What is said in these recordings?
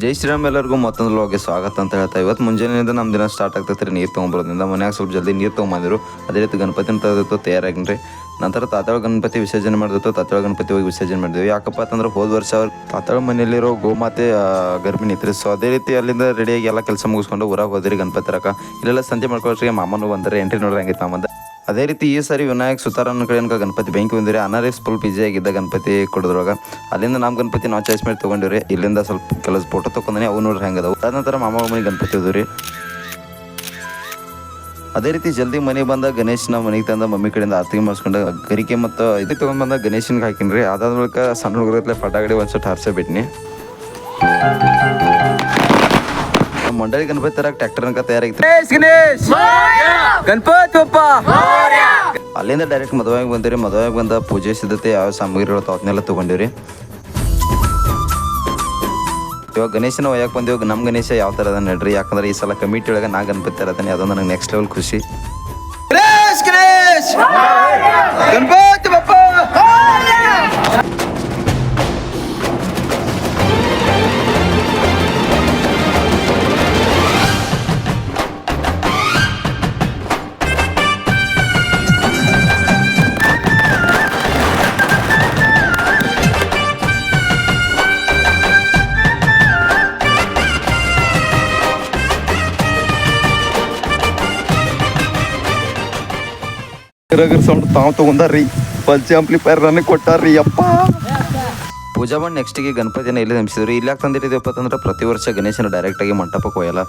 ಜೈ ಶ್ರೀರಾಮ್ ಎಲ್ಲರಿಗೂ ಮತ್ತೊಂದು ವ್ಲಾಗ್ಗೆ ಸ್ವಾಗತ ಅಂತ ಹೇಳ್ತಾ ಇವತ್ತು ಮುಂಜಾನೆಯಿಂದ ನಮ್ಮ ದಿನ ಸ್ಟಾರ್ಟ್ ಆಗ್ತೈತೆ ರೀ ನೀರು ತೊಗೊಂಬರೋದ್ರಿಂದ ಮನ್ಯಾಗ ಸ್ವಲ್ಪ ಜಲ್ದಿ ನೀರು ತೊಗೊಂಬಂದಿರು. ಅದೇ ರೀತಿ ಗಣಪತಿನ ತೆಗೆದಿತ್ತು ತಯಾರಾಗಿನ್ರಿ. ನಂತರ ತಾತಾಳ ಗಣಪತಿ ವಿಸರ್ಜನೆ ಮಾಡಿದಿತ್ತು. ತಾತಾಳ ಗಣಪತಿ ಹೋಗಿ ವಿಸರ್ಜನೆ ಮಾಡಿದ್ವಿ. ಯಾಕಪ್ಪ ಅಂತಂದ್ರೆ ಹೋದ ವರ್ಷ ಅವ್ರು ತಾತಾಳ ಮನೆಯಲ್ಲಿರೋ ಗೋಮಾತೆ ಗರ್ಭಿಣಿ ಇತ್ತು. ಸೊ ಅದೇ ರೀತಿ ಅಲ್ಲಿಂದ ರೆಡಿಯಾಗಿ ಎಲ್ಲ ಕೆಲಸ ಮುಗಿಸ್ಕೊಂಡು ಊರಾಗ ಹೋದ್ರಿ ಗಣಪತಿ ತರಕ. ಇಲ್ಲೆಲ್ಲ ಸಂತೆ ಮಾಡ್ಕೊಳ್ರಿ ಮಾಮನು ಬಂದರೆ ಎಂಟ್ರಿ ನೋಡ್ರಿ ಹಂಗಿತ್ತು ಮಾಮಂದ. ಅದೇ ರೀತಿ ಈ ಸಾರಿ ವಿನಾಯಕ್ ಸುತಾರನ ಕಡೆ ಗಣಪತಿ ಬೆಂಕಿ ಬಂದಿರಿ. ಅನಾರಿಸ್ ಫುಲ್ ಬಿಜಿ ಆಗಿದ್ದ ಗಣಪತಿ ಕೊಡೋದ್ರೊಳಗ. ಅಲ್ಲಿಂದ ನಮ್ಮ ಗಣಪತಿ ನಾವು ಚಾಯ್ಸ್ ಮಾಡಿ ತೊಗೊಂಡಿವ್ರಿ. ಇಲ್ಲಿಂದ ಸ್ವಲ್ಪ ಕೆಲಸ ಫೋಟೋ ತೊಗೊಂಡಿನಿ, ಅವು ನೋಡ್ರಿ ಹೆಂಗೆ ಅದಾವು. ಅದ ನಂತರ ಮಾಮ ಮನೆ ಗಣಪತಿ ಹೋದ್ರಿ. ಅದೇ ರೀತಿ ಜಲ್ದಿ ಮನೆಗೆ ಬಂದ ಗಣೇಶನ ಮನೆಗೆ ತಂದ ಮಮ್ಮಿ ಕಡೆಯಿಂದ ಆರತಿ ಮಾಡಿಸ್ಕೊಂಡು ಗರಿಕೆ ಮತ್ತು ಇದಕ್ಕೆ ತೊಗೊಂಡು ಬಂದ ಗಣೇಶನ್ಗೆ ಹಾಕಿನ್ರಿ. ಅದಾದ ಬಳಿಕ ಸಣ್ಣ ಹುಡುಗರತ್ಲೆ ಪಟಾಗಡಿ ಒಂದು ಸಟ್ ಹಾರಿಸೇ ಬಿಟ್ನಿ. ಮಂಡಳಿ ಗಣಪತಿ ತರಕ ಟ್ರ್ಯಾಕ್ಟರ್ ಅನ್ಕ ತಯಾರಾಗಿತ್ತು. ಅಲ್ಲಿಂದ ಡೈರೆಕ್ಟ್ ಮದುವೆಗೆ ಬಂದಿರಿ. ಮದುವೆಗೆ ಬಂದ ಪೂಜೆ ಸಿದ್ಧತೆ ಯಾವ ಸಾಮಗ್ರಿಗಳು ಅವನ್ನೆಲ್ಲ ತೊಗೊಂಡಿವ್ರಿ. ಇವಾಗ ಗಣೇಶನ ಒಯ್ಯಕ್ಕೆ ಬಂದಿವಾಗ ನಮ್ಮ ಗಣೇಶ ಯಾವ ಥರ ಅದ ನಡ್ರಿ. ಯಾಕಂದ್ರೆ ಈ ಸಲ ಕಮಿಟಿ ಒಳಗೆ ನಾ ಗಣಪತಿ ತರತಾನೆ, ಅದೊಂದು ನನಗೆ ನೆಕ್ಸ್ಟ್ ಲೆವೆಲ್ ಖುಷಿ. ಗಣಪತಿ ಬಪ್ಪ ಸೌಂಡ್ ತಾವು ತೊಗೊಂಡಾರ್ರಿ. ಪಲ್ಚಿ ಆಂಪ್ಲಿಫೈರ್ ನನಗೆ ಕೊಟ್ಟಾರ್ರಿ ಅಪ್ಪ. ಪೂಜಾ ಮಾಡಿ ನೆಕ್ಸ್ಟಿಗೆ ಗಣಪತಿನ ಇಲ್ಲಿ ನೆಮಿಸಿದ್ರಿ. ಇಲ್ಲಿ ಯಾಕೆ ತಂದಿಟ್ಟಿದ್ದೀವಪ್ಪ ಅಂತಂದ್ರೆ ಪ್ರತಿ ವರ್ಷ ಗಣೇಶನ ಡೈರೆಕ್ಟಾಗಿ ಮಂಟಪಕ್ಕೆ ಹೋಯಲ್ಲ,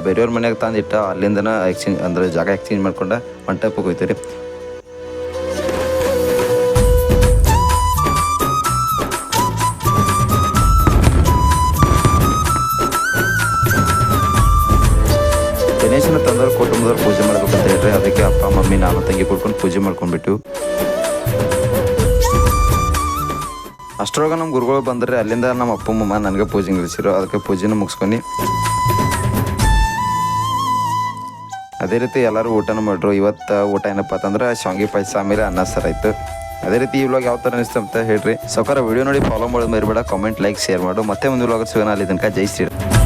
ಬೇರೆಯವ್ರ ಮನೆಯಾಗ ತಂದಿಟ್ಟ ಅಲ್ಲಿಂದನ ಎಕ್ಸ್ಚೇಂಜ್ ಅಂದ್ರೆ ಜಾಗ ಎಕ್ಸ್ಚೇಂಜ್ ಮಾಡ್ಕೊಂಡು ಮಂಟಪಕ್ಕೆ ಹೋಗ್ತೀರಿ. ಗಣೇಶನ ತಂದವ್ರು ಕುಟುಂಬದವ್ರು ಪೂಜೆ ಮಾಡ್ಬೇಕಂತ ಹೇಳ್ರಿ. ಅದಕ್ಕೆ ಅಪ್ಪ ಮಮ್ಮಿ ನಾನು ತಂಗಿ ಕೊಡ್ಕೊಂಡು ಪೂಜೆ ಮಾಡ್ಕೊಂಡ್ಬಿಟ್ಟು ಅಷ್ಟರೊಳಗೆ ನಮ್ಮ ಗುರುಗಳು ಬಂದರೆ ಅಲ್ಲಿಂದ ನಮ್ಮ ಅಪ್ಪ ಮಮ್ಮ ನನಗೆ ಪೂಜೆ ನಿಲ್ಲಿಸಿರು. ಅದಕ್ಕೆ ಪೂಜೆನ ಮುಗಿಸ್ಕೊಂಡು ಅದೇ ರೀತಿ ಎಲ್ಲರೂ ಊಟನೂ ಮಾಡ್ರು. ಇವತ್ತು ಊಟ ಏನಪ್ಪ ಅಂತಂದ್ರೆ ಶಾವಿಗೆ ಪಾಯಸ ಆಮೇಲೆ ಅನ್ನ ಸಾರು ಆಯಿತು. ಅದೇ ರೀತಿ ಈ ವ್ಲಾಗ್ ಯಾವ ಥರ ಅನಿಸ್ತು ಅಂತ ಹೇಳ್ರಿ. ಸೌಕರ ವಿಡಿಯೋ ನೋಡಿ ಫಾಲೋ ಮಾಡೋದು ಮರಿಬೇಡ. ಕಾಮೆಂಟ್ ಲೈಕ್ ಶೇರ್ ಮಾಡು. ಮತ್ತೆ ಒಂದು ವ್ಲಾಗ್ ಸಿಗೋಣ. ಅಲ್ಲಿ ತನಕ ಜೈ ಶ್ರೀರಾಮ್.